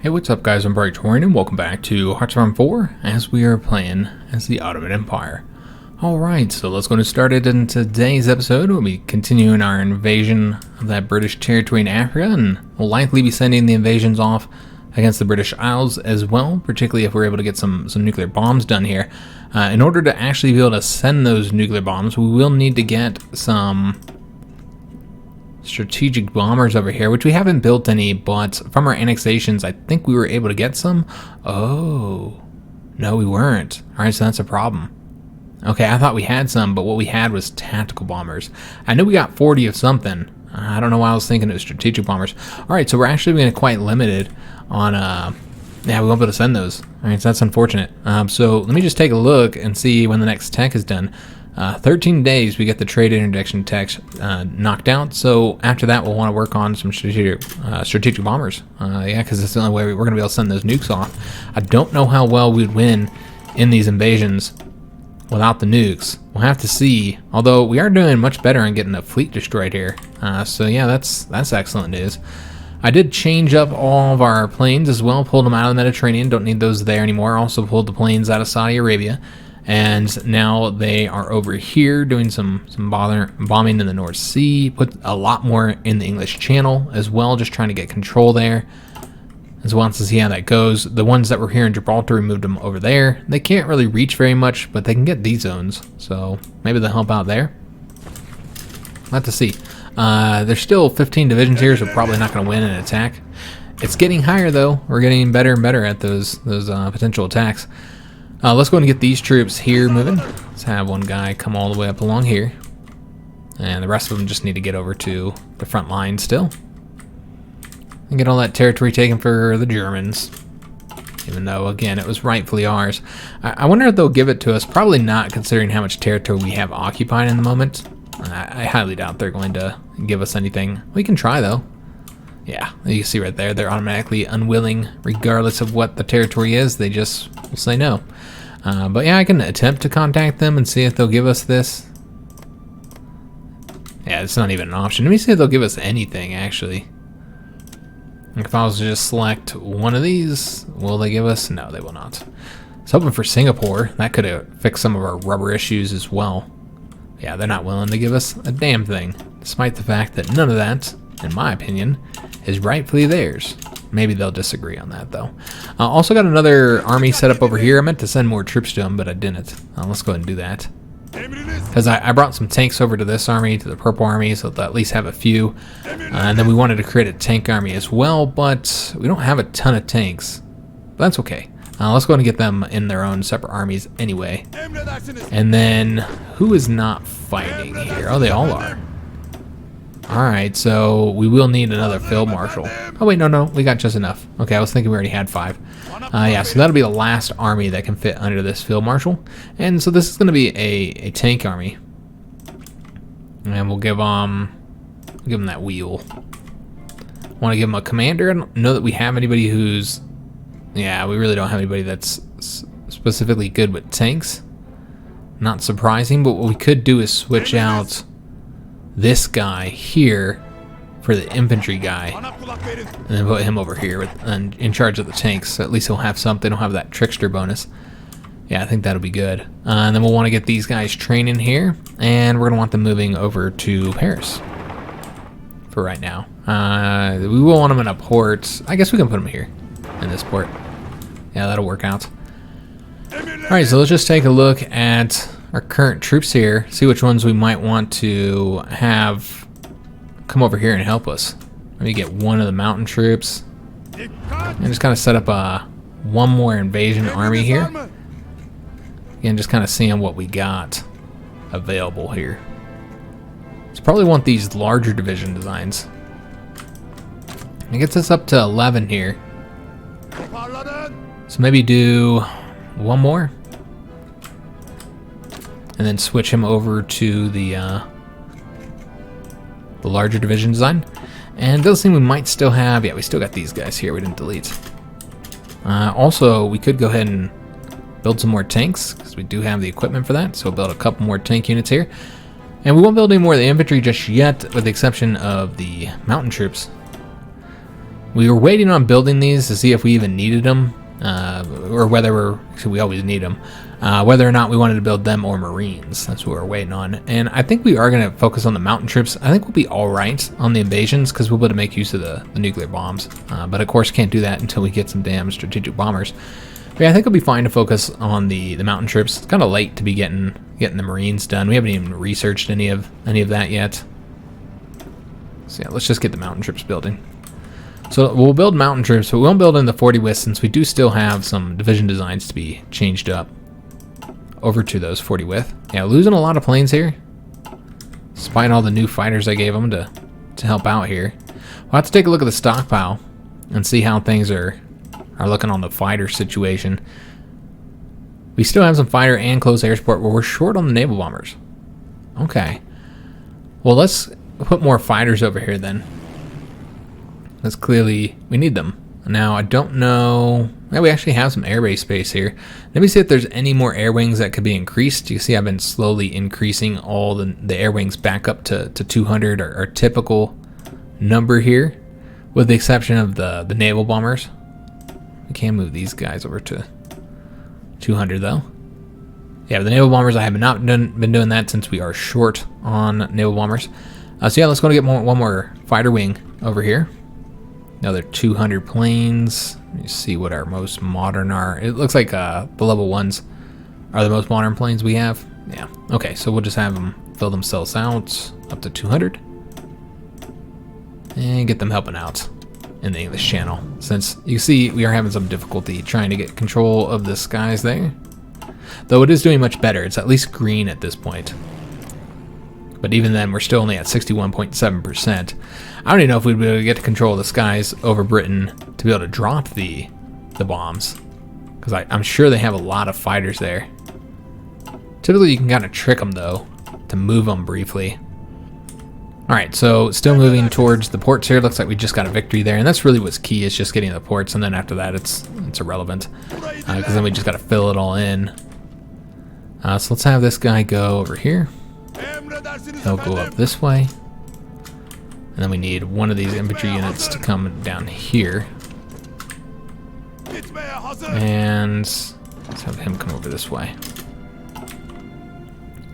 Hey, what's up guys, I'm Praetorian and welcome back to HOI4 as we are playing as the Ottoman Empire. Alright, so let's go and start it in today's episode. We'll be continuing our invasion of that British territory in Africa, and we'll likely be sending the invasions off against the British Isles as well, particularly if we're able to get some nuclear bombs done here. In order to actually be able to send those nuclear bombs, we will need to get some strategic bombers over here, which we haven't built any, but from our annexations I think we were able to get some. Oh no, we weren't. Alright, so that's a problem. Okay, I thought we had some, but what we had was tactical bombers. I knew we got 40 of something. I don't know why I was thinking it was strategic bombers. Alright, so we're actually being quite limited on yeah, we won't be able to send those. Alright, so that's unfortunate. So let me just take a look and see when the next tech is done. 13 days we get the trade interdiction tech knocked out, so after that we'll want to work on some strategic bombers. Yeah, because it's the only way we're going to be able to send those nukes off. I don't know how well we'd win in these invasions without the nukes. We'll have to see, although we are doing much better on getting a fleet destroyed here. So yeah, that's excellent news. I did change up all of our planes as well, pulled them out of the Mediterranean, don't need those there anymore. Also pulled the planes out of Saudi Arabia. And now they are over here doing some bombing in the North Sea. Put a lot more in the English Channel as well, just trying to get control there as well, to see how that goes. The ones that were here in Gibraltar, we moved them over there. They can't really reach very much, but they can get these zones, so maybe they'll help out there. We'll have to see. There's still 15 divisions here, so probably not going to win an attack. It's getting higher though. We're getting better and better at those potential attacks. Let's go and get these troops here moving. Let's have one guy come all the way up along here. And the rest of them just need to get over to the front line still. And get all that territory taken for the Germans. Even though, again, it was rightfully ours. I wonder if they'll give it to us. Probably not, considering how much territory we have occupied in the moment. I highly doubt they're going to give us anything. We can try, though. Yeah, you can see right there, they're automatically unwilling, regardless of what the territory is. They just will say no. But yeah, I can attempt to contact them and see if they'll give us this. Yeah, it's not even an option. Let me see if they'll give us anything, actually. If I was to just select one of these, will they give us? No, they will not. I was hoping for Singapore. That could have fixed some of our rubber issues as well. Yeah, they're not willing to give us a damn thing, despite the fact that none of that, in my opinion, is rightfully theirs. Maybe they'll disagree on that, though. Also got another army set up over here. I meant to send more troops to them, but I didn't. Let's go ahead and do that. Because I brought some tanks over to this army, to the purple army, so they'll at least have a few. And then we wanted to create a tank army as well, but we don't have a ton of tanks. But that's okay. Let's go ahead and get them in their own separate armies anyway. And then, who is not fighting here? Oh, they all are. Alright, so we will need another field marshal. Oh wait, no, we got just enough. Okay, I was thinking we already had 5. Yeah, so that'll be the last army that can fit under this field marshal. And so this is going to be a tank army. And we'll give them that wheel. Want to give them a commander? I don't know that we have anybody who's... Yeah, we really don't have anybody that's specifically good with tanks. Not surprising, but what we could do is switch out this guy here for the infantry guy, and then put him over here and in charge of the tanks. So at least he'll have something. He'll have that trickster bonus. Yeah, I think that'll be good. And then we'll want to get these guys training here, and we're gonna want them moving over to Paris for right now. We will want them in a port. I guess we can put them here in this port. Yeah, that'll work out. All right, so let's just take a look at our current troops here, see which ones we might want to have come over here and help us. Let me get one of the mountain troops and just kind of set up one more invasion army here. Again, just kind of seeing what we got available here. So probably want these larger division designs. It gets us up to 11 here. So maybe do one more. And then switch him over to the larger division design. And those things we might still have. Yeah, we still got these guys here. We didn't delete. Also, we could go ahead and build some more tanks, because we do have the equipment for that. So we'll build a couple more tank units here. And we won't build any more of the infantry just yet, with the exception of the mountain troops. We were waiting on building these to see if we even needed them, or whether we always need them, whether or not we wanted to build them or Marines. That's what we're waiting on. And I think we are going to focus on the mountain troops. I think we'll be all right on the invasions because we'll be able to make use of the nuclear bombs. But of course can't do that until we get some damn strategic bombers. But yeah, I think it'll be fine to focus on the mountain troops. It's kind of late to be getting the Marines done. We haven't even researched any of that yet. So yeah, let's just get the mountain troops building. So we'll build mountain troops, but we won't build in the 40 width since we do still have some division designs to be changed up over to those 40 width. Yeah, losing a lot of planes here, despite all the new fighters I gave them to help out here. We'll have to take a look at the stockpile and see how things are looking on the fighter situation. We still have some fighter and close air support, but we're short on the naval bombers. Okay. Well, let's put more fighters over here then. That's clearly, we need them. Now, I don't know, yeah, we actually have some airbase space here. Let me see if there's any more air wings that could be increased. You see I've been slowly increasing all the air wings back up to 200, our typical number here, with the exception of the naval bombers. We can move these guys over to 200 though. Yeah, the naval bombers, I have not been doing that since we are short on naval bombers. So yeah, let's go to get one more fighter wing over here. Another 200 planes. Let me see what our most modern are. It looks like the level 1s are the most modern planes we have. Yeah, okay, so we'll just have them fill themselves out up to 200. And get them helping out in the English Channel. Since you see we are having some difficulty trying to get control of the skies there. Though it is doing much better. It's at least green at this point. But even then, we're still only at 61.7%. I don't even know if we'd be able to get to control of the skies over Britain to be able to drop the bombs. Because I'm sure they have a lot of fighters there. Typically, you can kind of trick them, though, to move them briefly. Alright, so still moving towards the ports here. Looks like we just got a victory there. And that's really what's key, is just getting the ports. And then after that, it's irrelevant. Because then we just got to fill it all in. So let's have this guy go over here. He'll go up this way. And then we need one of these infantry units to come down here. And let's have him come over this way.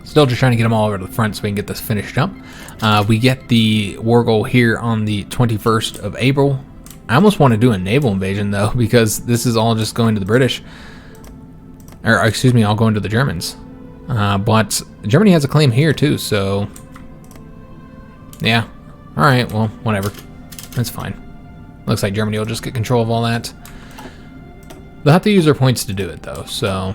Still just trying to get them all over to the front so we can get this finished up. We get the war goal here on the 21st of April. I almost want to do a naval invasion though, because this is all just going to the British. Or excuse me, all going to the Germans. But Germany has a claim here too, so yeah. Alright, well, whatever. That's fine. Looks like Germany will just get control of all that. They'll have to use their points to do it though, so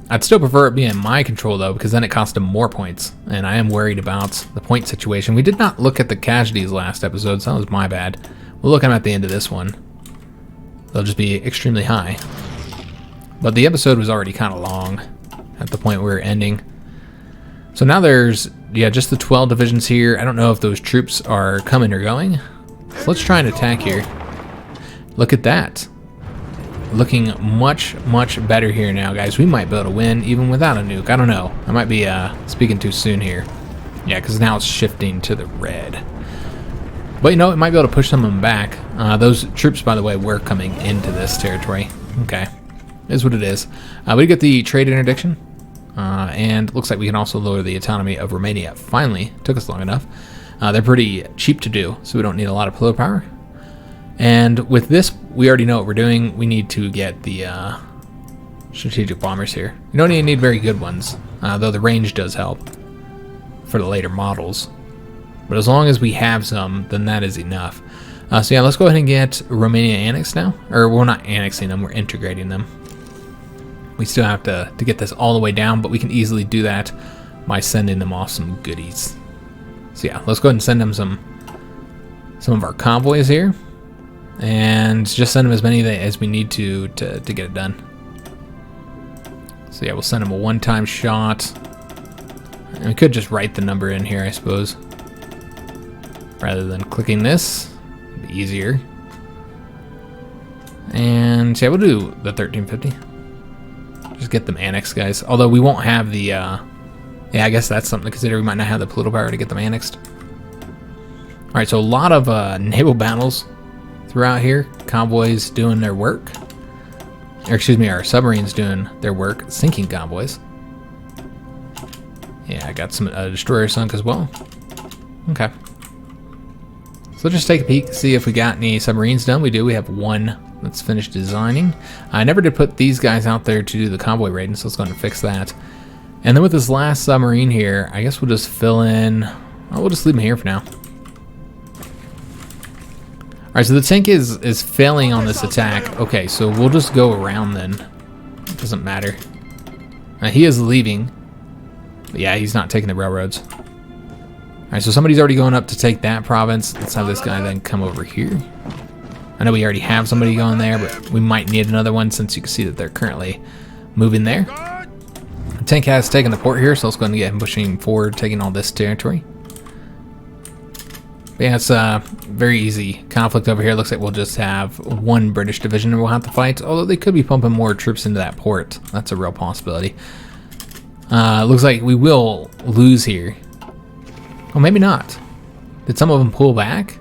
I'd still prefer it being in my control though, because then it costs them more points, and I am worried about the point situation. We did not look at the casualties last episode, so that was my bad. We'll look at them at the end of this one. They'll just be extremely high. But the episode was already kind of long at the point we were ending. So now there's, yeah, just the 12 divisions here. I don't know if those troops are coming or going. So let's try and attack here. Look at that. Looking much, much better here now, guys. We might be able to win even without a nuke. I don't know. I might be speaking too soon here. Yeah, because now it's shifting to the red. But you know, it might be able to push some of them back. Those troops, by the way, were coming into this territory. Okay. Is what it is. We get the trade interdiction. And looks like we can also lower the autonomy of Romania. Finally, took us long enough. They're pretty cheap to do, so we don't need a lot of pillow power. And with this, we already know what we're doing. We need to get the strategic bombers here. You don't even need very good ones, though the range does help for the later models. But as long as we have some, then that is enough. So yeah, let's go ahead and get Romania annexed now. Or we're not annexing them, we're integrating them. We still have to get this all the way down, but we can easily do that by sending them off some goodies. So yeah, let's go ahead and send them some of our convoys here. And just send them as many as we need to get it done. So yeah, we'll send them a one-time shot. And we could just write the number in here, I suppose. Rather than clicking this, it'd be easier. And so yeah, we'll do the 1350. Just get them annexed, guys. Although we won't have the, yeah, I guess that's something to consider. We might not have the political power to get them annexed. Alright, so a lot of naval battles throughout here. Convoys doing their work. Or excuse me, our submarines doing their work, sinking convoys. Yeah, I got some destroyer sunk as well. Okay. So just take a peek, see if we got any submarines done. We do. We have one that's finished designing. I never did put these guys out there to do the convoy raiding, so let's go ahead and fix that. And then with this last submarine here, I guess we'll just fill in. Oh, we'll just leave them here for now. Alright, so the tank is failing on this attack. Okay, so we'll just go around then. It doesn't matter. He is leaving. But yeah, he's not taking the railroads. Alright, so somebody's already going up to take that province. Let's have this guy then come over here. I know we already have somebody going there, but we might need another one since you can see that they're currently moving there. The tank has taken the port here, so let's go ahead and get him pushing forward, taking all this territory. But yeah, it's a very easy conflict over here. Looks like we'll just have one British division we'll have to fight, although they could be pumping more troops into that port. That's a real possibility. Looks like we will lose here. Oh, maybe not. Did some of them pull back?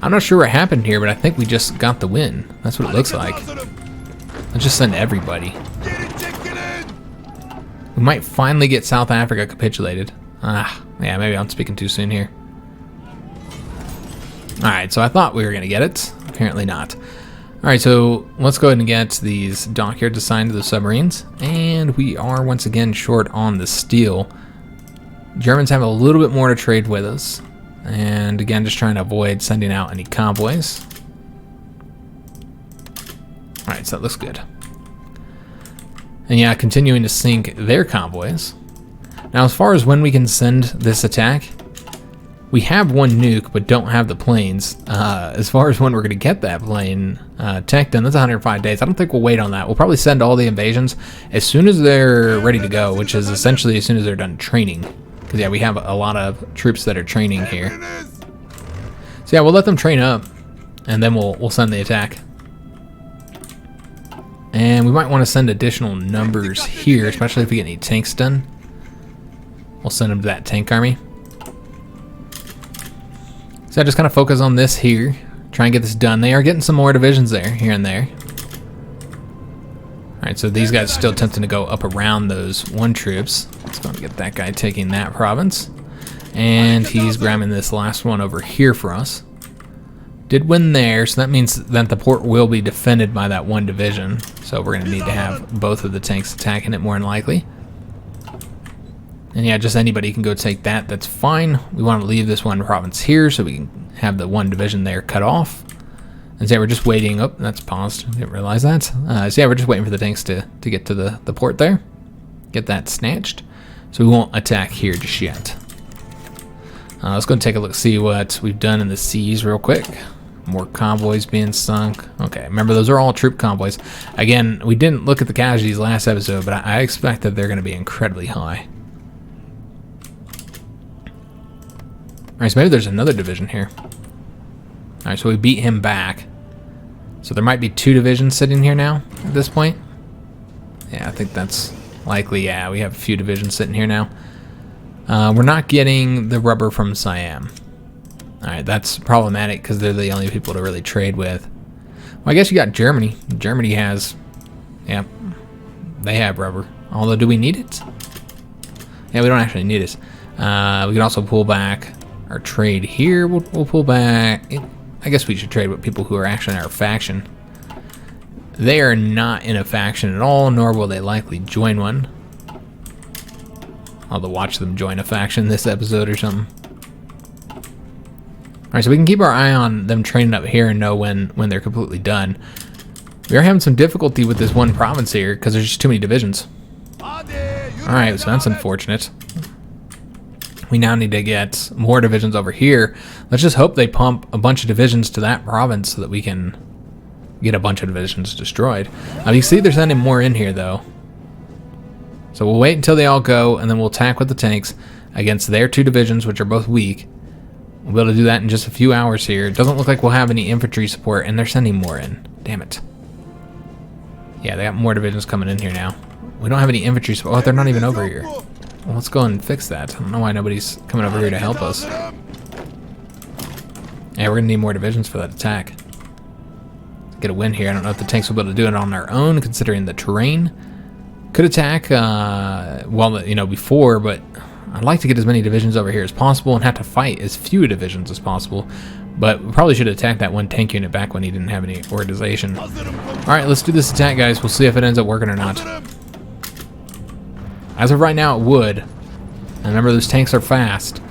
I'm not sure what happened here, but I think we just got the win. That's what it looks like. Let's just send everybody. We might finally get South Africa capitulated. Yeah, maybe I'm speaking too soon here. Alright, so I thought we were going to get it. Apparently not. Alright, so let's go ahead and get these dockyards assigned to the submarines. And we are once again short on the steel. Germans have a little bit more to trade with us. And again, just trying to avoid sending out any convoys. Alright, so that looks good. And yeah, continuing to sink their convoys. Now, as far as when we can send this attack, we have one nuke, but don't have the planes. As far as when we're going to get that plane tech done, that's 105 days. I don't think we'll wait on that. We'll probably send all the invasions as soon as they're ready to go, which is essentially as soon as they're done training. Because, yeah, we have a lot of troops that are training here. So, yeah, we'll let them train up, and then we'll send the attack. And we might want to send additional numbers here, especially if we get any tanks done. We'll send them to that tank army. So I just kind of focus on this here, try and get this done. They are getting some more divisions there, here and there. Alright, so these guys are still attempting to go up around those one troops. Let's go and get that guy taking that province. And he's grabbing this last one over here for us. Did win there, so that means that the port will be defended by that one division. So we're going to need to have both of the tanks attacking it more than likely. And yeah, just anybody can go take that. That's fine. We want to leave this one province here so we can have the one division there cut off. And so yeah, we're just waiting. Oh, that's paused. Didn't realize that. So yeah, we're just waiting for the tanks to get to the port there. Get that snatched. So we won't attack here just yet. Let's go and take a look, see what we've done in the seas real quick. More convoys being sunk. Okay, remember those are all troop convoys. Again, we didn't look at the casualties last episode, but I expect that they're going to be incredibly high. Alright, so maybe there's another division here. Alright, so we beat him back. So there might be two divisions sitting here now at this point. Yeah, I think that's likely. Yeah, we have a few divisions sitting here now. We're not getting the rubber from Siam. Alright, that's problematic because they're the only people to really trade with. Well, I guess you got Germany. Germany has... Yeah, they have rubber. Although, do we need it? Yeah, we don't actually need it. We can also pull back our trade here. We'll pull back. I guess we should trade with people who are actually in our faction. They are not in a faction at all, nor will they likely join one. I'll have to watch them join a faction this episode or something. Alright, so we can keep our eye on them training up here and know when they're completely done. We are having some difficulty with this one province here because there's just too many divisions. Alright, so that's unfortunate. We now need to get more divisions over here. Let's just hope they pump a bunch of divisions to that province so that we can get a bunch of divisions destroyed. You can see they're sending more in here, though. So we'll wait until they all go, and then we'll attack with the tanks against their two divisions, which are both weak. We'll be able to do that in just a few hours here. It doesn't look like we'll have any infantry support, and they're sending more in. Damn it. Yeah, they got more divisions coming in here now. We don't have any infantry support. Oh, they're not even over here. Well, let's go and fix that. I don't know why nobody's coming over here to help us. Yeah, we're going to need more divisions for that attack. get a win here. I don't know if the tanks will be able to do it on their own, considering the terrain. Could attack, before, but I'd like to get as many divisions over here as possible and have to fight as few divisions as possible. But we probably should attack that one tank unit back when he didn't have any organization. Alright, let's do this attack, guys. We'll see if it ends up working or not. As of right now, it would. And remember, those tanks are fast.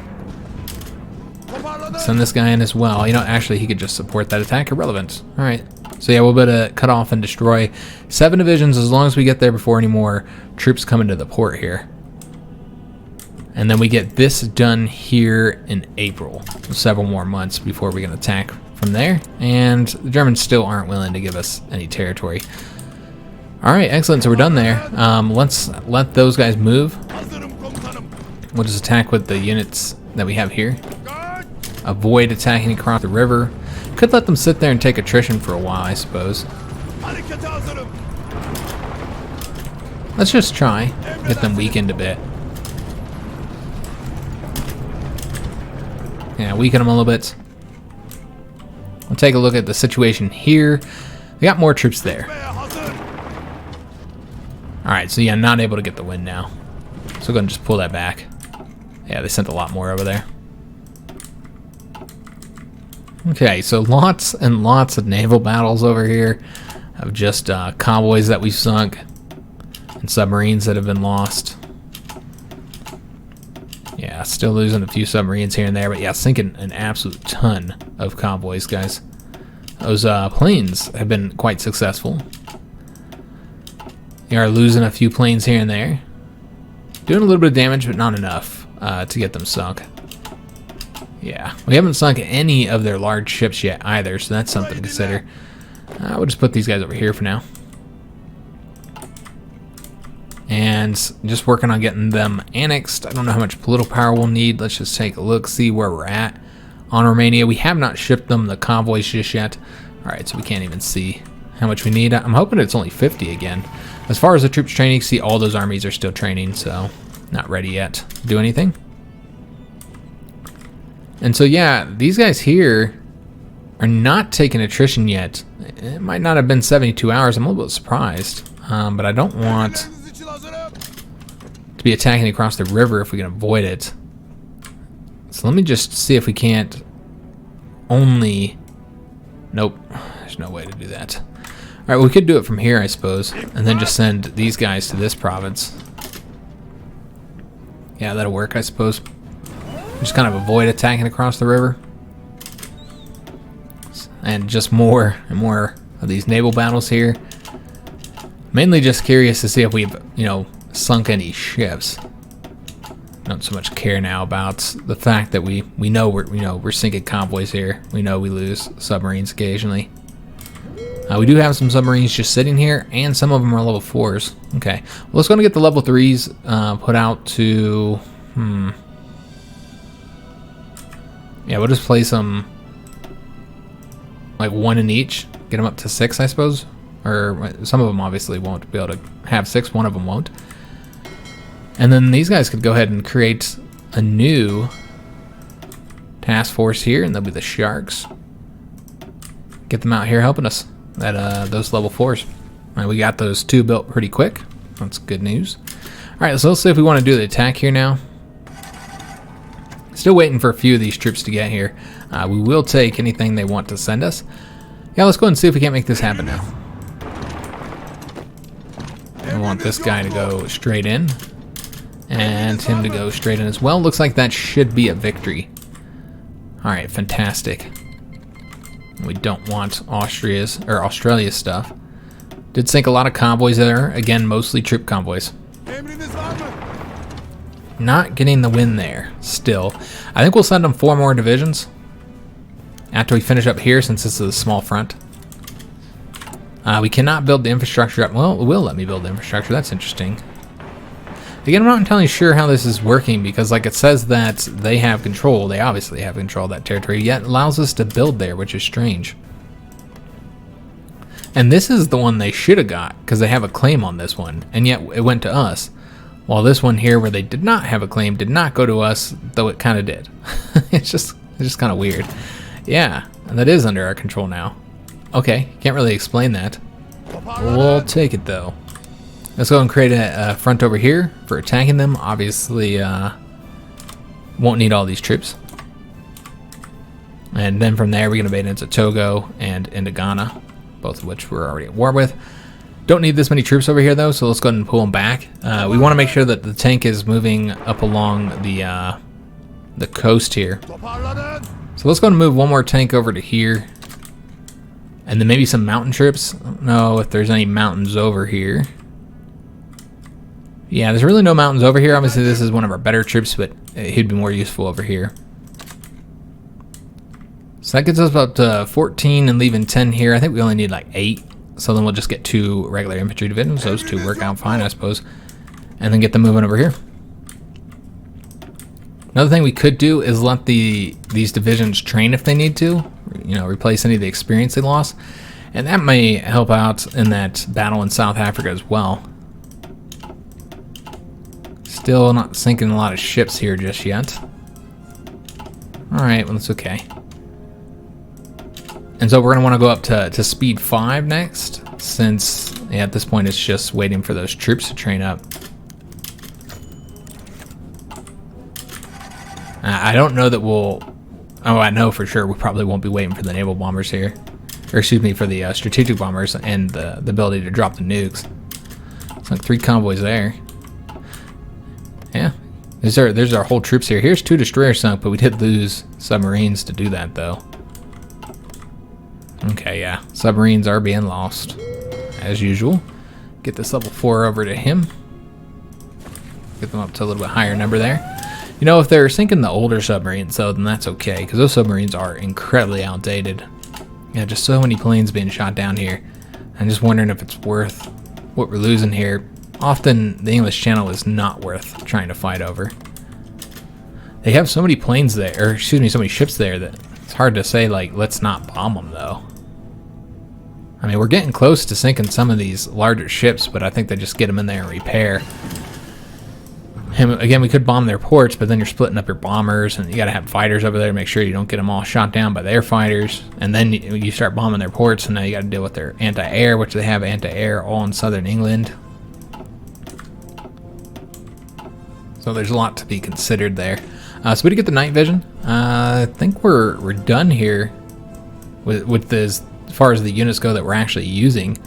Send this guy in as well. Actually, he could just support that attack. Irrelevant. Alright. So yeah, we'll be able to cut off and destroy 7 divisions as long as we get there before any more troops come into the port here. And then we get this done here in April. Several more months before we can attack from there. And the Germans still aren't willing to give us any territory. Alright, excellent. So we're done there. Let's let those guys move. We'll just attack with the units that we have here. Avoid attacking across the river. Could let them sit there and take attrition for a while, I suppose. Let's just try. Get them weakened a bit. Yeah, weaken them a little bit. We'll take a look at the situation here. We got more troops there. Alright, so yeah, not able to get the win now. So go ahead and just pull that back. Yeah, they sent a lot more over there. Okay, so lots and lots of naval battles over here of just convoys that we've sunk and submarines that have been lost. Yeah, still losing a few submarines here and there, but yeah, sinking an absolute ton of convoys, guys. Those planes have been quite successful. You are losing a few planes here and there. Doing a little bit of damage, but not enough to get them sunk. Yeah, we haven't sunk any of their large ships yet either, so that's something to consider. We'll just put these guys over here for now. And just working on getting them annexed. I don't know how much political power we'll need. Let's just take a look, see where we're at on Romania. We have not shipped them the convoys just yet. Alright, so we can't even see how much we need. I'm hoping it's only 50 again. As far as the troops training, you see all those armies are still training, so not ready yet to do anything. And so yeah, these guys here are not taking attrition yet. It might not have been 72 hours. I'm a little bit surprised. But I don't want to be attacking across the river if we can avoid it. So let me just see if we can't only... Nope, there's no way to do that. Alright, we could do it from here, I suppose, and then just send these guys to this province. Yeah, that'll work, I suppose. Just kind of avoid attacking across the river. And just more and more of these naval battles here. Mainly just curious to see if we've, sunk any ships. Don't so much care now about the fact that we know we're sinking convoys here. We know we lose submarines occasionally. We do have some submarines just sitting here, and some of them are level 4s. Okay, well, let's go and get the level 3s put out to... Yeah, we'll just place them like 1 in each. Get them up to 6, I suppose. Or some of them obviously won't be able to have 6. One of them won't. And then these guys could go ahead and create a new task force here, and they'll be the Sharks. Get them out here helping us at those level 4s. All right, we got those 2 built pretty quick. That's good news. All right, so let's see if we want to do the attack here now. Still waiting for a few of these troops to get here. We will take anything they want to send us. Yeah, let's go ahead and see if we can't make this happen now. I want this guy to go straight in. And him to go straight in as well. Looks like that should be a victory. Alright, fantastic. We don't want Australia's stuff. Did sink a lot of convoys there. Again, mostly troop convoys. Not getting the win there, still. I think we'll send them 4 more divisions after we finish up here, since this is a small front. We cannot build the infrastructure up. Well, it will let me build the infrastructure. That's interesting. Again, I'm not entirely sure how this is working, because like it says that they have control. They obviously have control of that territory, yet it allows us to build there, which is strange. And this is the one they should have got, because they have a claim on this one, and yet it went to us. While this one here, where they did not have a claim, did not go to us, though it kind of did. It's just kind of weird. Yeah, and that is under our control now. Okay, can't really explain that. We'll take it though. Let's go and create a front over here for attacking them. Obviously, won't need all these troops. And then from there, we're going to invade into Togo and into Ghana, both of which we're already at war with. Don't need this many troops over here though, so let's go ahead and pull them back. We want to make sure that the tank is moving up along the coast here. So let's go and move one more tank over to here. And then maybe some mountain troops. I don't know if there's any mountains over here. Yeah, there's really no mountains over here. Obviously, this is one of our better troops, but he'd be more useful over here. So that gets us up to 14 and leaving 10 here. I think we only need like 8. So then we'll just get 2 regular infantry divisions. Those 2 work out fine, I suppose. And then get them moving over here. Another thing we could do is let these divisions train if they need to. You know, replace any of the experience they lost. And that may help out in that battle in South Africa as well. Still not sinking a lot of ships here just yet. Alright, well that's okay. And so we're going to want to go up to speed 5 next, since yeah, at this point it's just waiting for those troops to train up. I don't know that we'll... Oh, I know for sure we probably won't be waiting for the naval bombers here. Or excuse me, for the strategic bombers and the ability to drop the nukes. It's like 3 convoys there. Yeah, there's our whole troops here. Here's 2 destroyers sunk, but we did lose submarines to do that though. Okay, yeah, submarines are being lost as usual. Get this level 4 over to him. Get them up to a little bit higher number there. You know, if they're sinking the older submarines though, then that's okay, because those submarines are incredibly outdated. Yeah, just so many planes being shot down here. I'm just wondering if it's worth what we're losing here. Often the English Channel is not worth trying to fight over. They have so many planes there, or excuse me, so many ships there that it's hard to say, like, let's not bomb them though. I mean, we're getting close to sinking some of these larger ships, but I think they just get them in there and repair. And again, we could bomb their ports, but then you're splitting up your bombers, and you got to have fighters over there to make sure you don't get them all shot down by their fighters. And then you start bombing their ports, and now you got to deal with their anti-air, which they have anti-air all in southern England. So there's a lot to be considered there. So we did get the night vision. I think we're done here with this, as far as the units go that we're actually using.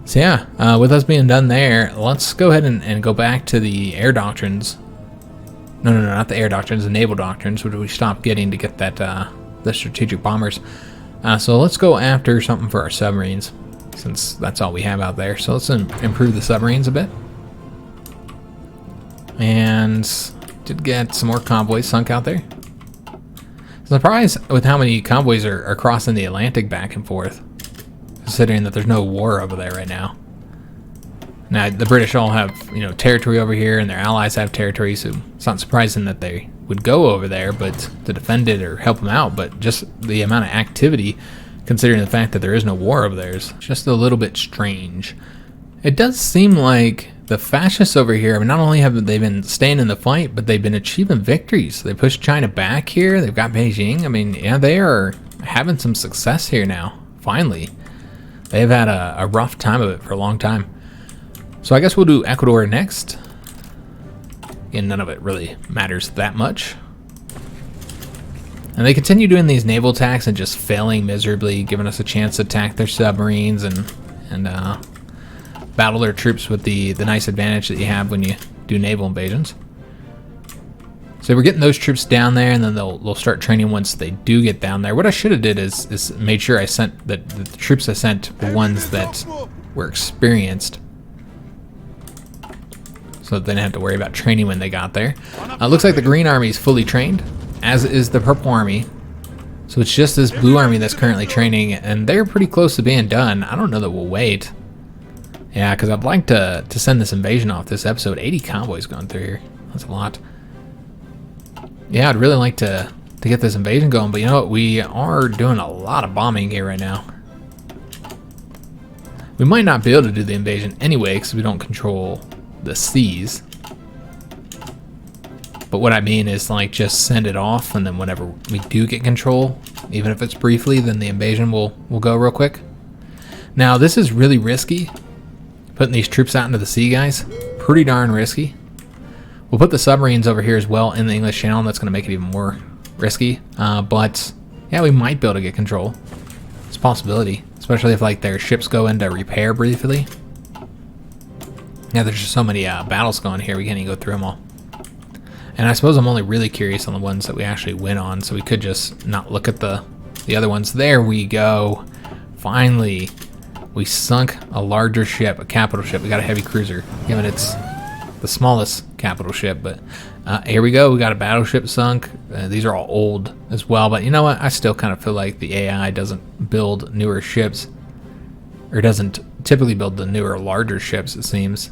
So yeah, with us being done there, let's go ahead and go back to the air doctrines. No, not the air doctrines, the naval doctrines, which we stopped getting to get that the strategic bombers. So let's go after something for our submarines, since that's all we have out there. So let's improve the submarines a bit. And did get some more convoys sunk out there. Surprised with how many convoys are crossing the Atlantic back and forth, considering that there's no war over there right now. Now the British all have, you know, territory over here, and their allies have territory, so it's not surprising that they would go over there, but to defend it or help them out. But just the amount of activity, considering the fact that there is no war over there, is just a little bit strange. It does seem like the fascists over here, I mean, not only have they been staying in the fight, but they've been achieving victories. They pushed China back here. They've got Beijing. I mean, yeah, they are having some success here now. Finally, they've had a rough time of it for a long time. So I guess we'll do Ecuador next. And none of it really matters that much. And they continue doing these naval attacks and just failing miserably, giving us a chance to attack their submarines and battle their troops with the nice advantage that you have when you do naval invasions. So we're getting those troops down there, and then they'll start training once they do get down there. What I should have did is made sure I sent that the troops I sent were ones that were experienced, so that they didn't have to worry about training when they got there. Looks like the Green Army is fully trained, as is the Purple Army. So it's just this Blue Army that's currently training, and they're pretty close to being done. I don't know that we'll wait. Yeah, because I'd like to send this invasion off this episode. 80 convoys going through here. That's a lot. Yeah, I'd really like to get this invasion going, but you know what? We are doing a lot of bombing here right now. We might not be able to do the invasion anyway, because we don't control the seas. But what I mean is, like, just send it off, and then whenever we do get control, even if it's briefly, then the invasion will go real quick. Now, this is really risky, putting these troops out into the sea, guys. Pretty darn risky. We'll put the submarines over here as well in the English Channel, and that's going to make it even more risky. But, yeah, we might be able to get control. It's a possibility, especially if, like, their ships go into repair briefly. Yeah, there's just so many battles going here, we can't even go through them all. And I suppose I'm only really curious on the ones that we actually win on, so we could just not look at the other ones. There we go. Finally, we sunk a larger ship, a capital ship. We got a heavy cruiser, given it's the smallest capital ship. But here we go. We got a battleship sunk. These are all old as well. But you know what? I still kind of feel like the AI doesn't build newer ships, or doesn't typically build the newer, larger ships, it seems.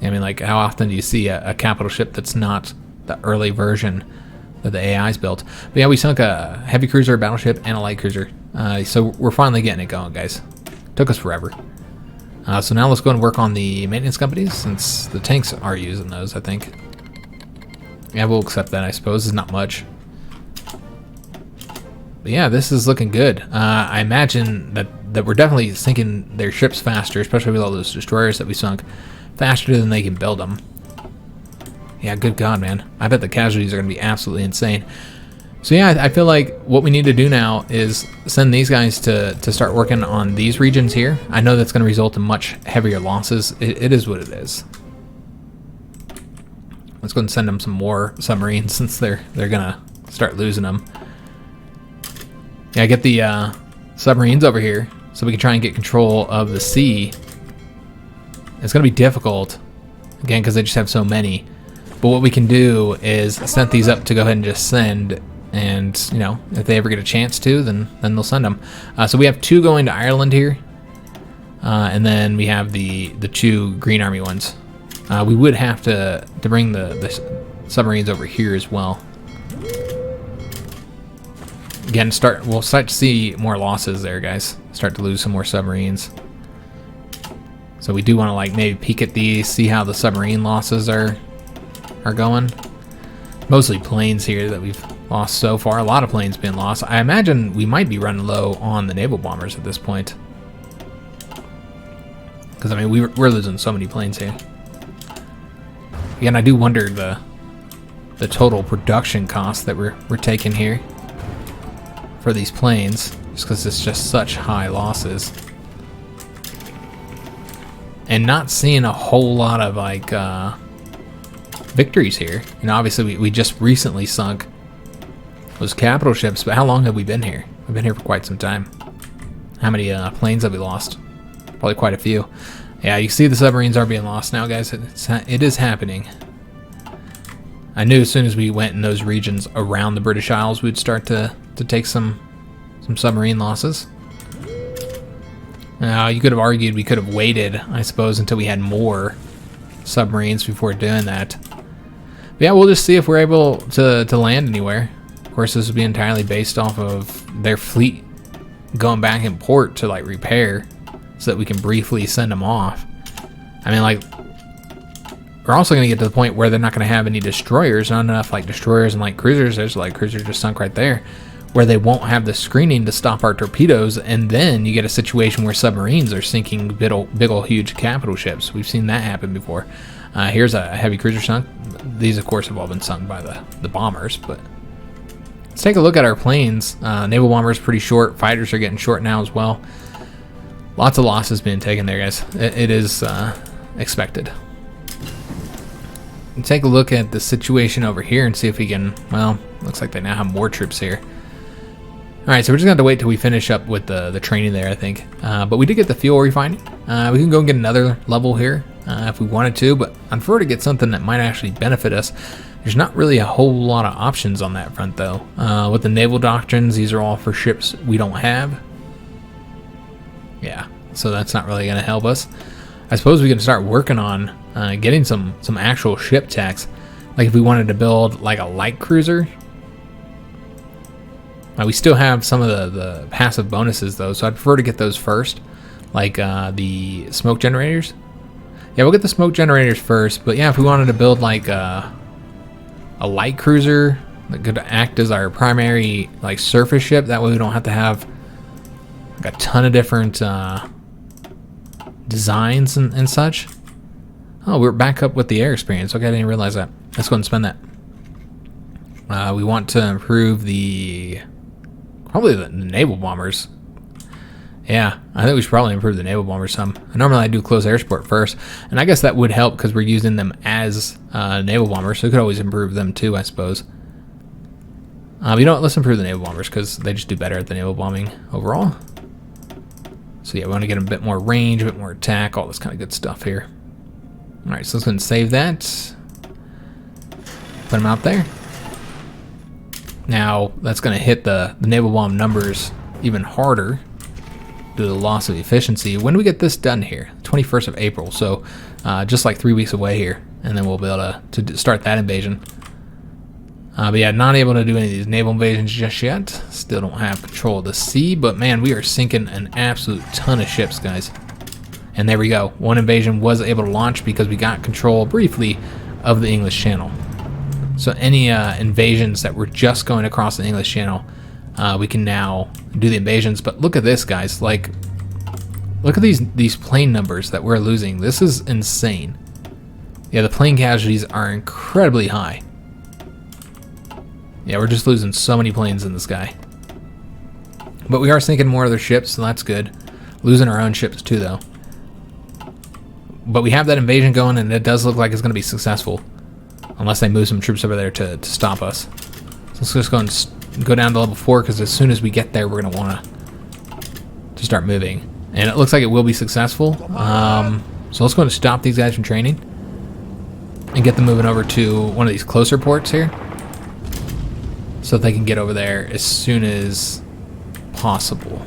I mean, like, how often do you see a capital ship that's not the early version that the AI's built? But yeah, we sunk a heavy cruiser, a battleship, and a light cruiser. So we're finally getting it going, guys. Took us forever. So now let's go and work on the maintenance companies, since the tanks are using those, I think. Yeah, we'll accept that, I suppose. It's not much. But yeah, this is looking good. I imagine that we're definitely sinking their ships faster, especially with all those destroyers that we sunk, faster than they can build them. Yeah, good God, man. I bet the casualties are going to be absolutely insane. So yeah, I feel like what we need to do now is send these guys to start working on these regions here. I know that's going to result in much heavier losses. It is what it is. Let's go and send them some more submarines, since they're going to start losing them. Yeah, get the submarines over here so we can try and get control of the sea. It's going to be difficult, again, because they just have so many. But what we can do is set these up to go ahead and just send, and, you know, if they ever get a chance to, then they'll send them. So we have 2 going to Ireland here, and then we have the 2 Green Army ones. We would have to bring the submarines over here as well. Again, we'll start to see more losses there, guys. Start to lose some more submarines. So we do want to, like, maybe peek at these, see how the submarine losses are going. Mostly planes here that we've lost so far. A lot of planes being lost. I imagine we might be running low on the naval bombers at this point, because I mean we're losing so many planes here. Again, I do wonder the total production cost that we're taking here for these planes, just because it's just such high losses, and not seeing a whole lot of, like, victories here. You know, obviously we just recently sunk those capital ships, but how long have we been here? We've been here for quite some time. How many planes have we lost? Probably quite a few. Yeah, you see the submarines are being lost now, guys. It is happening. I knew as soon as we went in those regions around the British Isles, we'd start to take some submarine losses. Now, you could have argued we could have waited, I suppose, until we had more submarines before doing that. But yeah, we'll just see if we're able to land anywhere. Of course, this will be entirely based off of their fleet going back in port to, like, repair, so that we can briefly send them off. I mean, like, we're also going to get to the point where they're not going to have any destroyers, not enough, like, destroyers and light cruisers. There's light cruisers just sunk right there, where they won't have the screening to stop our torpedoes, and then you get a situation where submarines are sinking big ol' huge capital ships. We've seen that happen before. Here's a heavy cruiser sunk. These, of course, have all been sunk by the bombers, but let's take a look at our planes. Naval bombers pretty short. Fighters are getting short now as well. Lots of losses being taken there, guys. It is expected. And take a look at the situation over here and see if we can, well, looks like they now have more troops here. Alright, so we're just going to have to wait till we finish up with the training there, I think. But we did get the fuel refining. We can go and get another level here if we wanted to, but I'd prefer to get something that might actually benefit us. There's not really a whole lot of options on that front, though. With the naval doctrines, these are all for ships we don't have. Yeah, so that's not really going to help us. I suppose we can start working on getting some actual ship techs. Like if we wanted to build like a light cruiser. We still have some of the passive bonuses though, so I'd prefer to get those first. Like the smoke generators. Yeah, we'll get the smoke generators first, but yeah, if we wanted to build like a light cruiser that could act as our primary like surface ship. That way we don't have to have like, a ton of different designs and such. Oh, we're back up with the air experience. Okay, I didn't realize that. Let's go and spend that. We want to improve probably the naval bombers. Yeah, I think we should probably improve the naval bombers some. Normally I do close air support first, and I guess that would help because we're using them as naval bombers, so we could always improve them too, I suppose. You know what, let's improve the naval bombers because they just do better at the naval bombing overall. So yeah, we want to get a bit more range, a bit more attack, all this kind of good stuff here. Alright, so let's go and save that. Put them out there. Now, that's going to hit the naval bomb numbers even harder due to the loss of efficiency. When do we get this done here? 21st of April, so just like 3 weeks away here. And then we'll be able to start that invasion. But yeah, not able to do any of these naval invasions just yet. Still don't have control of the sea, but man, we are sinking an absolute ton of ships, guys. And there we go. One invasion was able to launch because we got control briefly of the English Channel. So any invasions that were just going across the English Channel, we can now do the invasions. But look at this, guys. Like, look at these plane numbers that we're losing. This is insane. Yeah, the plane casualties are incredibly high. Yeah, we're just losing so many planes in the sky. But we are sinking more of their ships, so that's good. Losing our own ships too, though. But we have that invasion going, and it does look like it's going to be successful. Unless they move some troops over there to stop us. So let's just go and go down to level 4, because as soon as we get there, we're going to want to start moving. And it looks like it will be successful. So let's go and stop these guys from training. And get them moving over to one of these closer ports here. So that they can get over there as soon as possible.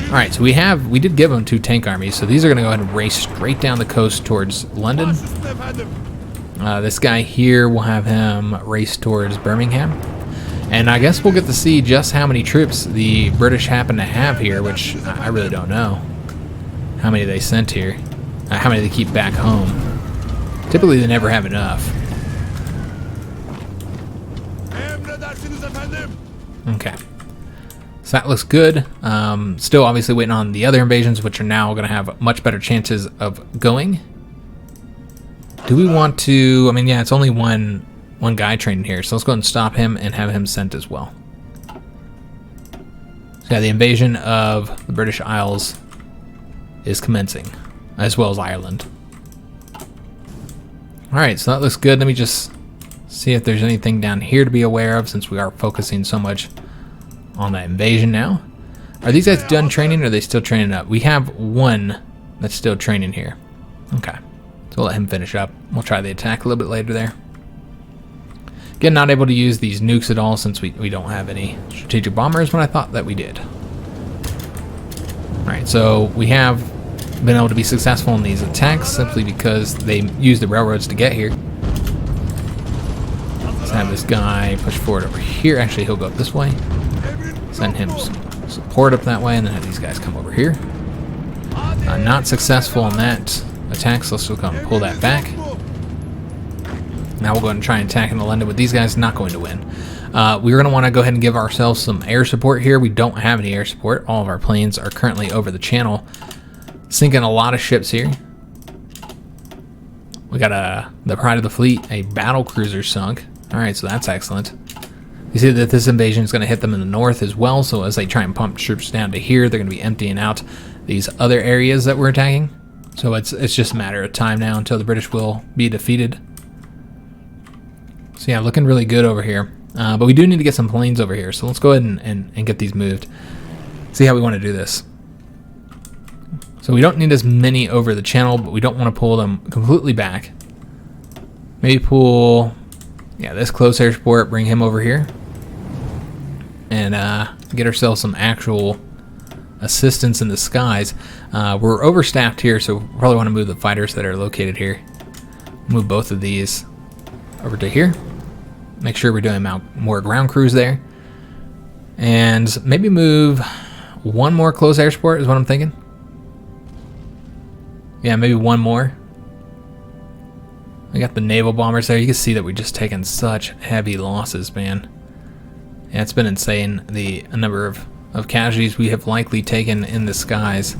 Alright, so we did give them 2 tank armies, so these are going to go ahead and race straight down the coast towards London. This guy here, we'll have him race towards Birmingham. And I guess we'll get to see just how many troops the British happen to have here, which I really don't know. How many they sent here. How many they keep back home. Typically they never have enough. Okay. So that looks good. Still obviously waiting on the other invasions, which are now going to have much better chances of going. Do we want to... I mean, yeah, it's only one guy training here, so let's go ahead and stop him and have him sent as well. So yeah, the invasion of the British Isles is commencing, as well as Ireland. Alright, so that looks good. Let me just see if there's anything down here to be aware of, since we are focusing so much on that invasion now. Are these guys done training, or are they still training up? We have one that's still training here. Okay. So we'll let him finish up. We'll try the attack a little bit later there. Again, not able to use these nukes at all since we don't have any strategic bombers when I thought that we did. Alright, so we have been able to be successful in these attacks simply because they use the railroads to get here. Let's have this guy push forward over here. Actually, he'll go up this way. Send him some support up that way, and then have these guys come over here. Not successful in that attack, so let's just go and pull that back. Now we'll go ahead and try and attack into London with these guys. Not going to win. We're going to want to go ahead and give ourselves some air support here. We don't have any air support. All of our planes are currently over the channel, sinking a lot of ships here. We got the pride of the fleet, a battle cruiser sunk. Alright, so that's excellent. You see that this invasion is going to hit them in the north as well, so as they try and pump troops down to here, they're going to be emptying out these other areas that we're attacking. So it's just a matter of time now until the British will be defeated. So yeah, looking really good over here. But we do need to get some planes over here, so let's go ahead and get these moved. See how we want to do this. So we don't need as many over the channel, but we don't want to pull them completely back. Maybe pull, yeah, this close air support, bring him over here. And get ourselves some actual assistance in the skies. We're overstaffed here, so we probably want to move the fighters that are located here. Move both of these over to here. Make sure we're doing more ground crews there. And maybe move one more close air support is what I'm thinking. Yeah, maybe one more. We got the naval bombers there. You can see that we've just taken such heavy losses, man. Yeah, it's been insane, the number of casualties we have likely taken in the skies.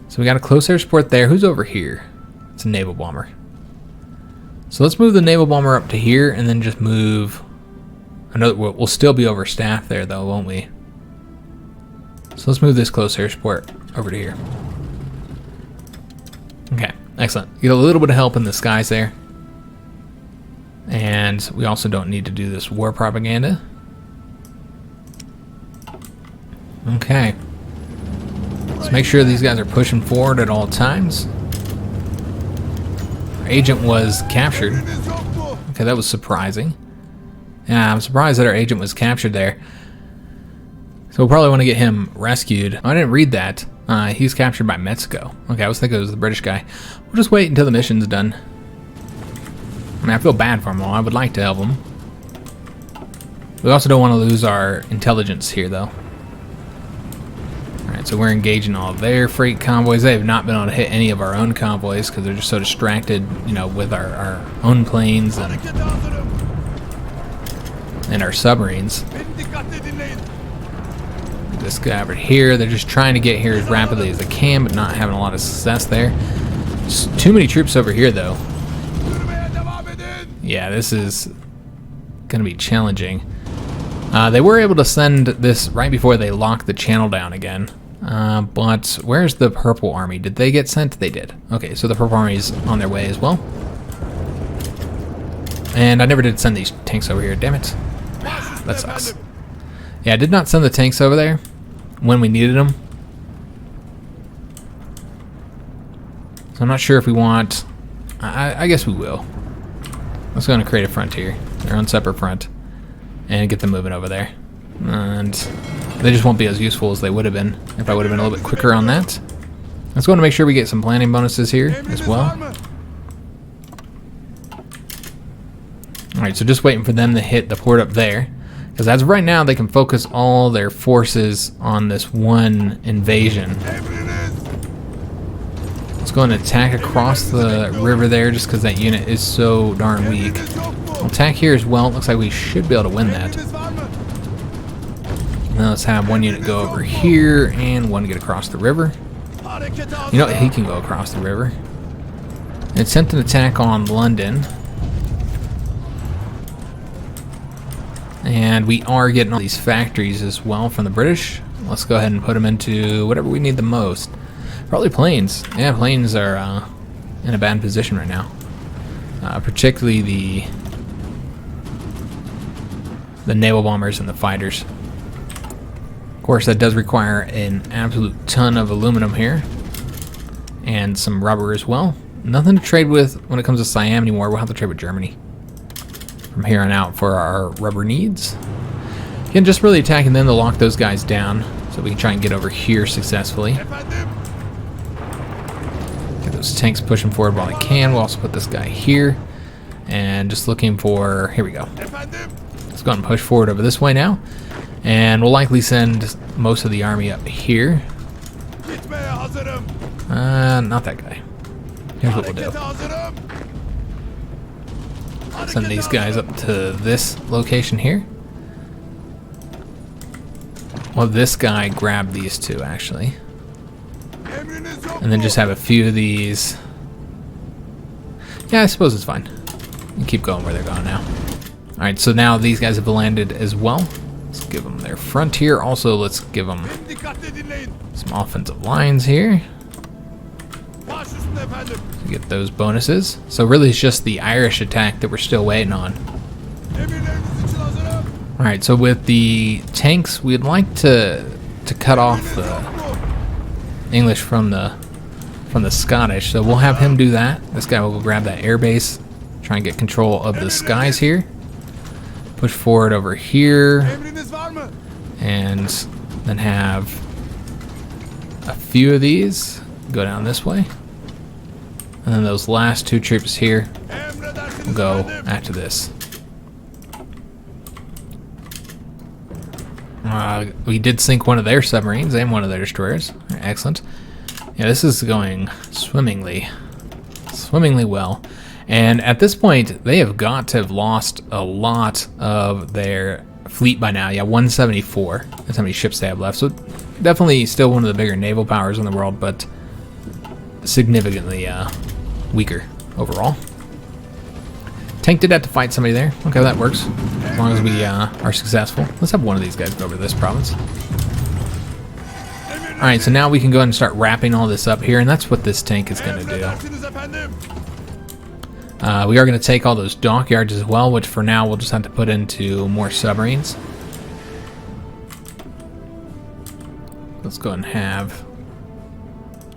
So we got a close air support there. Who's over here? It's a naval bomber. So let's move the naval bomber up to here and then just move... I know we'll still be overstaffed there though, won't we? So let's move this close air support over to here. Okay, excellent. Get a little bit of help in the skies there. And we also don't need to do this war propaganda. Okay. Let's make sure these guys are pushing forward at all times. Our agent was captured. Okay, that was surprising. Yeah, I'm surprised that our agent was captured there. So we'll probably want to get him rescued. Oh, I didn't read that. He's captured by Mexico. Okay, I was thinking it was the British guy. We'll just wait until the mission's done. I mean, I feel bad for him all. I would like to help him. We also don't want to lose our intelligence here, though. Alright, so we're engaging all their freight convoys. They have not been able to hit any of our own convoys because they're just so distracted, you know, with our own planes and our submarines. This guy over here, they're just trying to get here as rapidly as they can, but not having a lot of success there. There's too many troops over here, though. Yeah, this is going to be challenging. They were able to send this right before they locked the channel down again. But where's the Purple Army? Did they get sent? They did. Okay, so the Purple Army's on their way as well. And I never did send these tanks over here, damn it. That sucks. Yeah, I did not send the tanks over there when we needed them. So I'm not sure if we want... I guess we will. Let's go and create a frontier, their own separate front, and get them moving over there. And they just won't be as useful as they would have been if I would have been a little bit quicker on that. Let's go and make sure we get some planning bonuses here as well. Alright, so just waiting for them to hit the port up there. Because as of right now, they can focus all their forces on this one invasion. Let's go and attack across the river there just because that unit is so darn weak. We'll attack here as well. It looks like we should be able to win that. Now let's have one unit go over here and one get across the river. You know what? He can go across the river. It sent an attack on London. And we are getting all these factories as well from the British. Let's go ahead and put them into whatever we need the most. Probably planes. Yeah, planes are in a bad position right now. Particularly the naval bombers and the fighters. Of course, that does require an absolute ton of aluminum here. And some rubber as well. Nothing to trade with when it comes to Siam anymore. We'll have to trade with Germany from here on out for our rubber needs. Again, just really attacking them to lock those guys down so we can try and get over here successfully. Get those tanks pushing forward while they can. We'll also put this guy here and just looking for, here we go. Let's go and push forward over this way now. And we'll likely send most of the army up here. Not that guy. Here's what we'll do. Send these guys up to this location here. Well, this guy grabbed these two, actually. And then just have a few of these. Yeah, I suppose it's fine. You keep going where they're going now. Alright, so now these guys have landed as well. Let's give them their frontier. Also, let's give them some offensive lines here. To get those bonuses. So really it's just the Irish attack that we're still waiting on. Alright, so with the tanks, we'd like to cut off the English from the Scottish. So we'll have him do that. This guy will go grab that air base, try and get control of the skies here. Push forward over here. And then have a few of these go down this way. And then those last two troops here will go after this. We did sink one of their submarines and one of their destroyers. Excellent. Yeah, this is going swimmingly. swimmingly well. And at this point, they have got to have lost a lot of their fleet by now. Yeah, 174. That's how many ships they have left. So definitely still one of the bigger naval powers in the world, but significantly weaker overall. Tank did have to fight somebody there. Okay, that works. As long as we are successful. Let's have one of these guys go over to this province. Alright, so now we can go ahead and start wrapping all this up here, and that's what this tank is going to do. We are going to take all those dockyards as well, which for now we'll just have to put into more submarines. Let's go ahead and have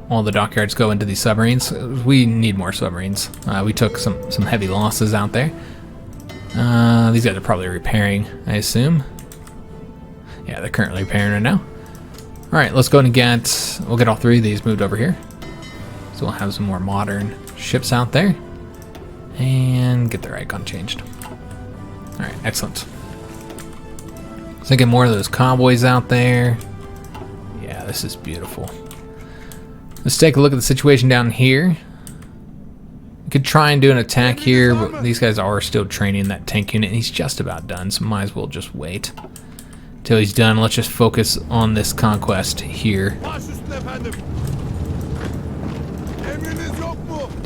all the dockyards go into these submarines. We need more submarines. We took some heavy losses out there. These guys are probably repairing, I assume. Yeah, they're currently repairing right now. Alright, let's go ahead and we'll get all three of these moved over here. So we'll have some more modern ships out there. And get their icon changed. Alright, excellent. So get more of those convoys out there. Yeah, this is beautiful. Let's take a look at the situation down here. We could try and do an attack here, but these guys are still training that tank unit, and he's just about done, so might as well just wait till he's done. Let's just focus on this conquest here.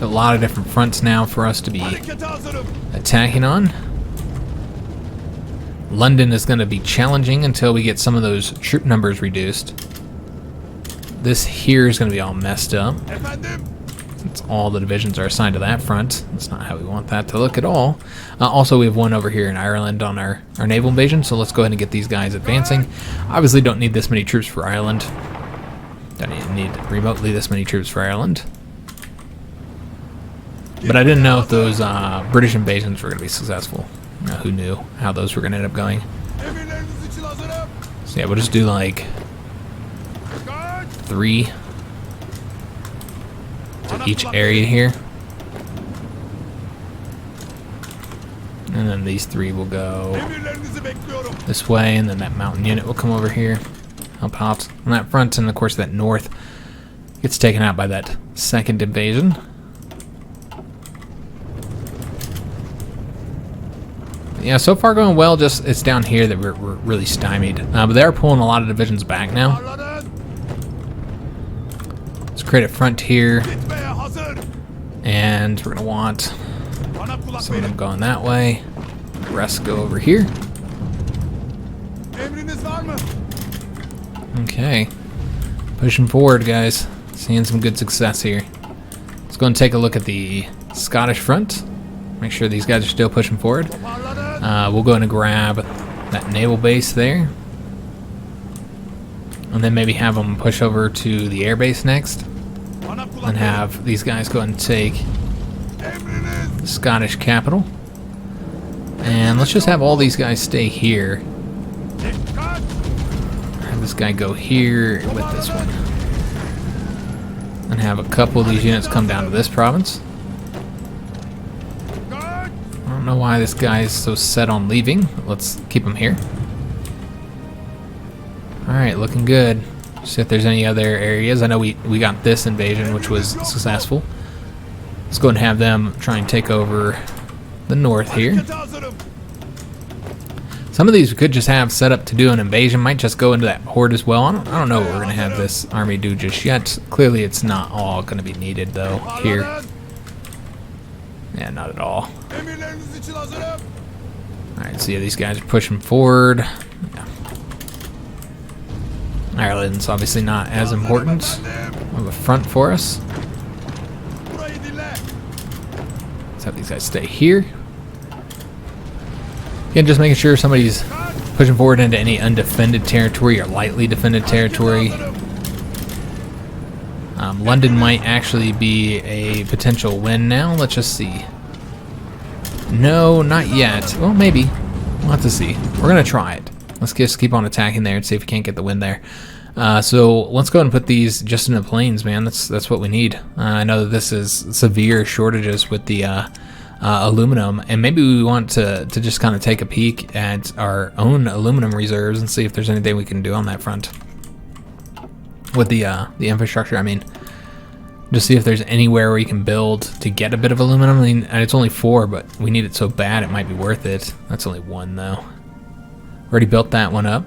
A lot of different fronts now for us to be attacking on. London is going to be challenging until we get some of those troop numbers reduced. This here is going to be all messed up. Since all the divisions are assigned to that front. That's not how we want that to look at all. Also, we have one over here in Ireland on our naval invasion, so let's go ahead and get these guys advancing. Obviously don't need this many troops for Ireland. Don't even need remotely this many troops for Ireland. But I didn't know if those British invasions were going to be successful. Who knew how those were going to end up going. So yeah, we'll just do like 3 to each area here. And then these 3 will go this way, and then that mountain unit will come over here, help out on that front, and of course that north gets taken out by that second invasion. Yeah, so far going well, just it's down here that we're really stymied. But they are pulling a lot of divisions back now. Let's create a front here. And we're going to want some of them going that way. The rest go over here. Okay. Pushing forward, guys. Seeing some good success here. Let's go and take a look at the Scottish front. Make sure these guys are still pushing forward. We'll go in and grab that naval base there. And then maybe have them push over to the air base next. And have these guys go and take the Scottish capital. And let's just have all these guys stay here. Have this guy go here with this one. And have a couple of these units come down to this province. I don't know why this guy is so set on leaving, but let's keep him here. Alright, looking good. See if there's any other areas. I know we got this invasion, which was successful. Let's go and have them try and take over the north here. Some of these we could just have set up to do an invasion. Might just go into that horde as well. I don't know what we're going to have this army do just yet. Clearly it's not all going to be needed, though, here. Yeah, not at all. Alright, so yeah, these guys are pushing forward. Yeah. Ireland's obviously not as important of a front for us. Let's have these guys stay here. Again, just making sure somebody's pushing forward into any undefended territory or lightly defended territory. London might actually be a potential win now. Let's just see. No, not yet. Well, maybe. We'll have to see. We're going to try it. Let's just keep on attacking there and see if we can't get the win there. So let's go ahead and put these just in the plains, man. That's what we need. I know that this is severe shortages with the aluminum, and maybe we want to just kind of take a peek at our own aluminum reserves and see if there's anything we can do on that front with the infrastructure. I mean, Just see if there's anywhere where you can build to get a bit of aluminum. I mean, and it's only 4, but we need it so bad it might be worth it. That's only 1 though. Already built that one up.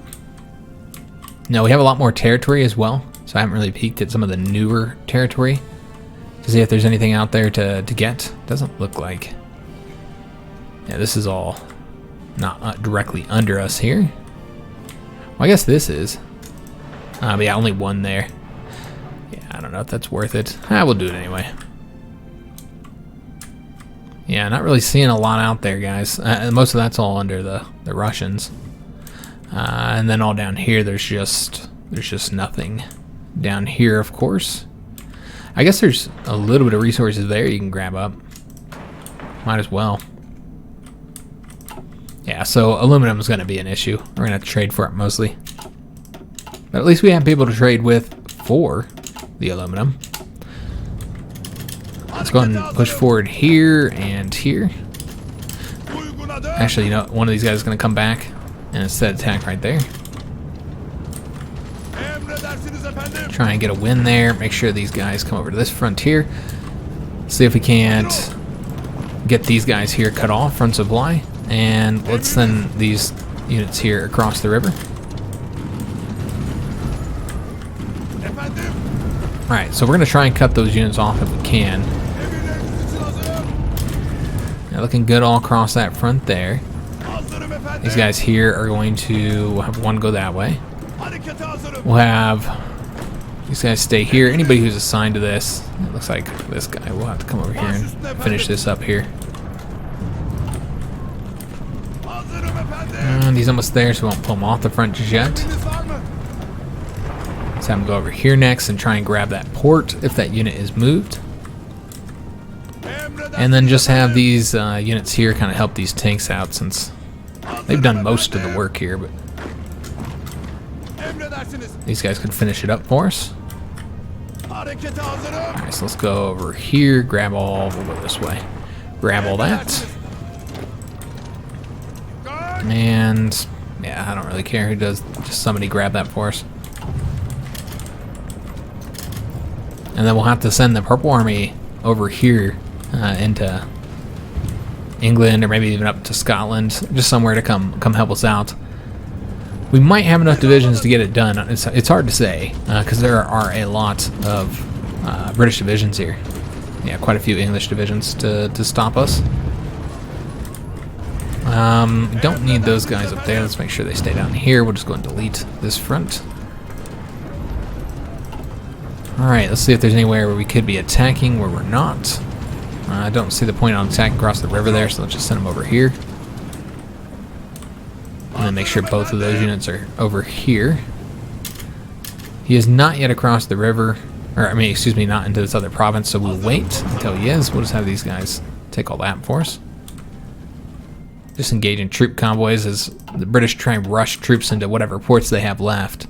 Now we have a lot more territory as well, so I haven't really peeked at some of the newer territory to see if there's anything out there to get. Doesn't look like. Yeah, this is all not directly under us here. Well, I guess this is. But yeah, only 1 there. Yeah, I don't know if that's worth it. We'll do it anyway. Yeah, not really seeing a lot out there, guys. Most of that's all under the Russians. And then all down here, there's just nothing. Down here, of course. I guess there's a little bit of resources there you can grab up. Might as well. Yeah, so aluminum is going to be an issue. We're going to have to trade for it mostly. But at least we have people to trade with for the aluminum. Let's go ahead and push forward here and here. Actually, you know, one of these guys is going to come back and instead attack right there. Try and get a win there. Make sure these guys come over to this frontier. See if we can't get these guys here cut off from supply. And let's send these units here across the river. Alright, so we're going to try and cut those units off if we can. Yeah, looking good all across that front there. These guys here are going to have one go that way. We'll have these guys stay here. Anybody who's assigned to this, it looks like this guy will have to come over here and finish this up here. And he's almost there, so we won't pull him off the front just yet. Let's have him go over here next and try and grab that port if that unit is moved. And then just have these units here kind of help these tanks out since they've done most of the work here, but these guys can finish it up for us. Alright, so let's go over here, grab all, we'll go this way. Grab all that. And yeah, I don't really care who does, just somebody grab that for us. And then we'll have to send the Purple Army over here into England or maybe even up to Scotland, just somewhere to come help us out. We might have enough divisions to get it done. It's hard to say because there are a lot of British divisions here. Yeah, quite a few English divisions to stop us. We don't need those guys up there. Let's make sure they stay down here. We'll just go and delete this front. Alright, let's see if there's anywhere where we could be attacking where we're not. I don't see the point on attacking across the river there, so let's just send them over here. And then make sure both of those units are over here. He is not yet across the river, or I mean, excuse me, not into this other province, so we'll wait until he is. We'll just have these guys take all that for us. Just engage in troop convoys as the British try and rush troops into whatever ports they have left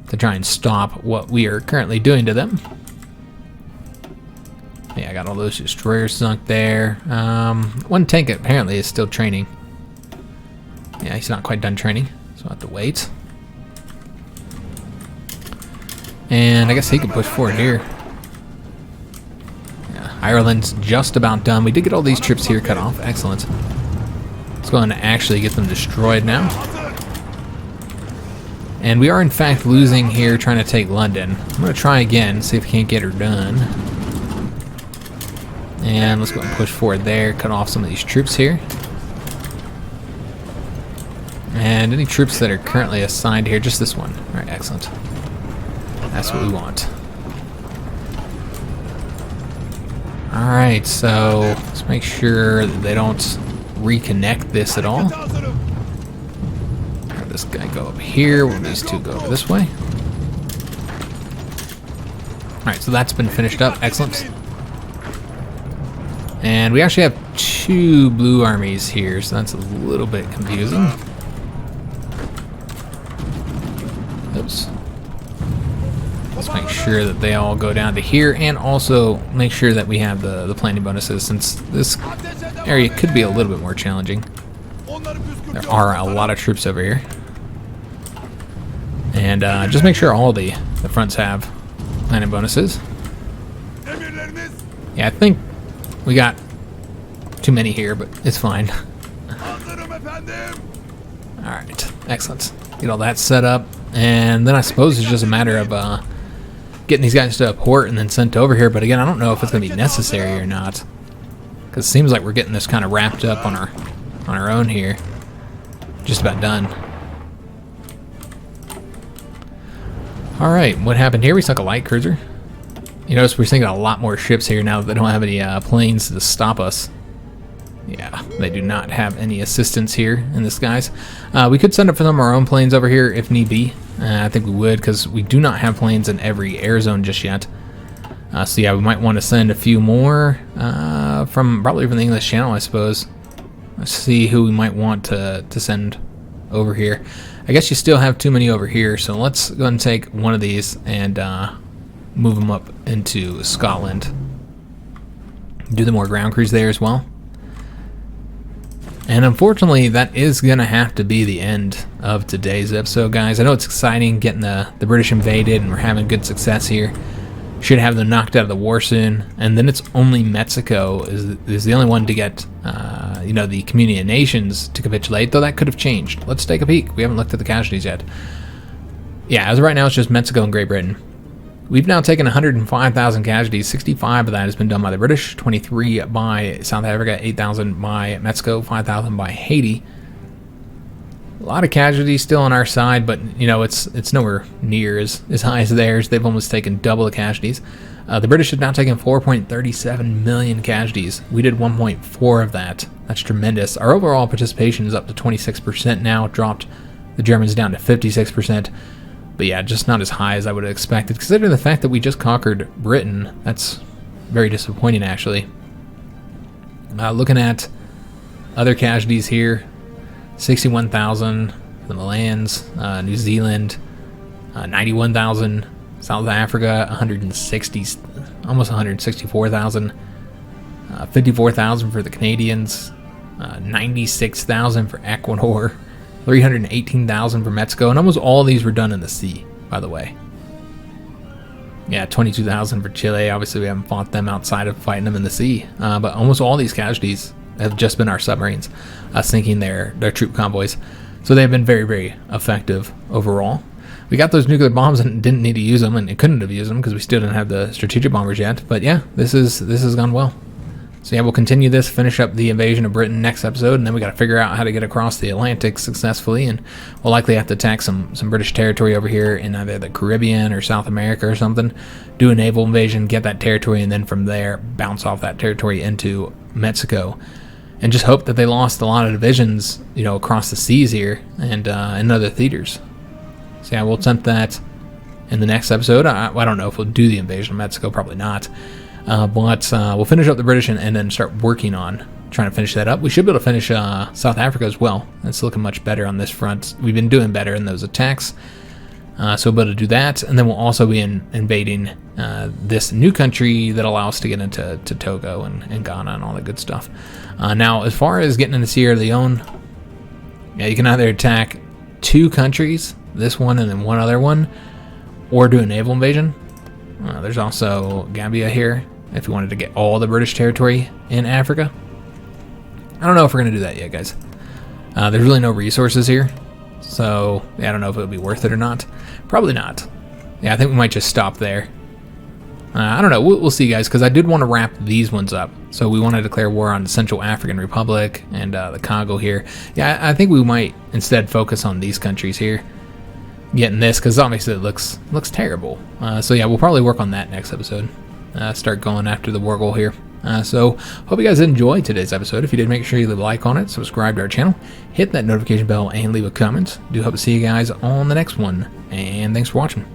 to try and stop what we are currently doing to them. Yeah, I got all those destroyers sunk there. One tank apparently is still training. Yeah, he's not quite done training, so I'll have to wait. And I guess he can push forward here. Yeah, Ireland's just about done. We did get all these troops here cut off. Excellent. Let's go ahead and actually get them destroyed now. And we are in fact losing here trying to take London. I'm going to try again, see if we can't get her done. And let's go and push forward there, cut off some of these troops here. And any troops that are currently assigned here, just this one. Alright, excellent. That's what we want. Alright, so let's make sure that they don't reconnect this at all. Have this guy go up here, while these two go over this way. Alright, so that's been finished up. Excellent. And we actually have 2 blue armies here, so that's a little bit confusing. Oops. Let's make sure that they all go down to here, and also make sure that we have the planning bonuses, since this area could be a little bit more challenging. There are a lot of troops over here. And just make sure all the fronts have planning bonuses. Yeah, I think we got too many here, but it's fine. Alright, excellent. Get all that set up, and then I suppose it's just a matter of getting these guys to a port and then sent over here, but again, I don't know if it's going to be necessary or not. Because it seems like we're getting this kind of wrapped up on our own here. Just about done. Alright, what happened here? We sunk a light cruiser. You notice we're sinking a lot more ships here now that they don't have any planes to stop us. Yeah, they do not have any assistance here in the skies. We could send up some of our own planes over here if need be. I think we would, because we do not have planes in every air zone just yet. So yeah, we might want to send a few more probably from the English Channel, I suppose. Let's see who we might want to send over here. I guess you still have too many over here, so let's go ahead and take one of these and move them up into Scotland. Do the more ground crews there as well. And unfortunately, that is going to have to be the end of today's episode, guys. I know it's exciting getting the British invaded, and we're having good success here. Should have them knocked out of the war soon. And then it's only Mexico is the only one to get, you know, the Community of Nations to capitulate, though that could have changed. Let's take a peek. We haven't looked at the casualties yet. Yeah, as of right now, it's just Mexico and Great Britain. We've now taken 105,000 casualties. 65 of that has been done by the British, 23 by South Africa, 8,000 by Mexico, 5,000 by Haiti. A lot of casualties still on our side, but you know it's nowhere near as high as theirs. They've almost taken double the casualties. The British have now taken 4.37 million casualties. We did 1.4 of that. That's tremendous. Our overall participation is up to 26% now. Dropped the Germans down to 56%. But yeah, just not as high as I would have expected. Considering the fact that we just conquered Britain, that's very disappointing, actually. Looking at other casualties here, 61,000 from the lands, New Zealand, 91,000, South Africa, 160, almost 164,000, 54,000 for the Canadians, 96,000 for Ecuador, 318,000 for Mexico, and almost all of these were done in the sea, by the way. Yeah, 22,000 for Chile. Obviously, we haven't fought them outside of fighting them in the sea, but almost all these casualties have just been our submarines sinking their troop convoys. So they've been very, very effective overall. We got those nuclear bombs and didn't need to use them, and couldn't have used them because we still didn't have the strategic bombers yet. But yeah, this has gone well. So yeah, we'll continue this, finish up the invasion of Britain next episode, and then we got to figure out how to get across the Atlantic successfully, and we'll likely have to attack some British territory over here in either the Caribbean or South America or something, do a naval invasion, get that territory, and then from there bounce off that territory into Mexico, and just hope that they lost a lot of divisions, you know, across the seas here and in other theaters. So yeah, we'll attempt that in the next episode. I don't know if we'll do the invasion of Mexico, probably not. But we'll finish up the British and then start working on trying to finish that up. We should be able to finish South Africa as well. It's looking much better on this front. We've been doing better in those attacks. So we'll be able to do that. And then we'll also be invading this new country that allows us to get into Togo and Ghana and all that good stuff. Now, as far as getting into Sierra Leone, yeah, you can either attack two countries, this one and then one other one, or do a naval invasion. There's also Gambia here, if you wanted to get all the British territory in Africa. I don't know if we're going to do that yet, guys. There's really no resources here, so yeah, I don't know if it'll be worth it or not. Probably not. Yeah, I think we might just stop there. I don't know. We'll see, guys, because I did want to wrap these ones up. So we want to declare war on the Central African Republic and the Congo here. Yeah, I think we might instead focus on these countries here. Getting this, because obviously it looks terrible. So yeah, we'll probably work on that next episode. Start going after the war goal here. So hope you guys enjoyed today's episode. If you did, make sure you leave a like on it, subscribe to our channel, hit that notification bell, and leave a comment. Do hope to see you guys on the next one. And thanks for watching.